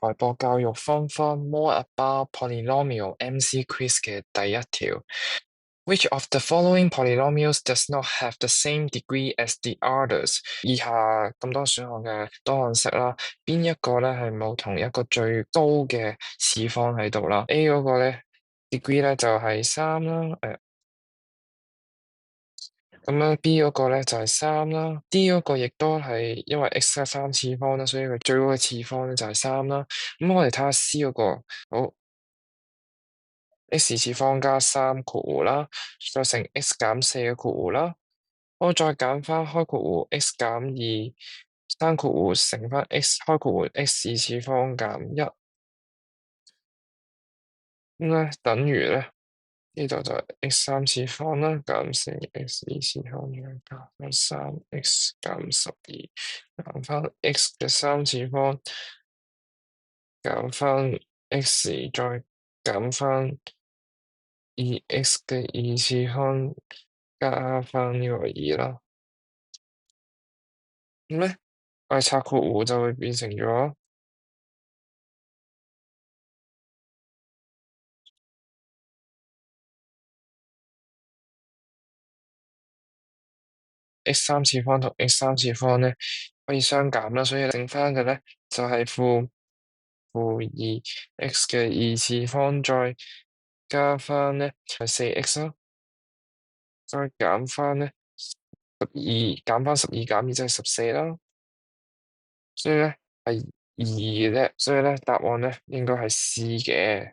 台博教育方法 More About Polynomial MC Quiz 嘅第一條。Which of the following polynomials does not have the same degree as the others？以下咁多選項嘅多項式啦，邊一個咧係冇同一個最高嘅次方喺度啦？A 嗰個咧 degree 咧就係3啦，咁樣 B 嗰個咧就係3啦，D 嗰個亦都係因為 x 係3次方啦，所以佢最高嘅次方咧就係3啦。咁我哋睇下 C 嗰個，好 x 次方加3括弧啦，再乘 x 減4嘅括弧啦，我再減翻開括弧 x 減2，單括弧乘翻 x 開括弧 x 次方減1，咁咧等於咧。呢度就係 x 3次方啦，減乘 x 2次方再加翻3x 減12，減翻 x 嘅3次方，減翻 x 再減翻 2x 嘅2次方，加翻呢個2啦。咁咧，我哋拆括弧就會變成咗x 3次方同 x 3次方咧可以相減啦，所以剩翻嘅咧就係負2x 嘅2次方再加翻咧係4x 啦，再減翻咧減翻12減2即係14啦，所以咧係2嘅啫，所以咧答案咧應該係 C 嘅。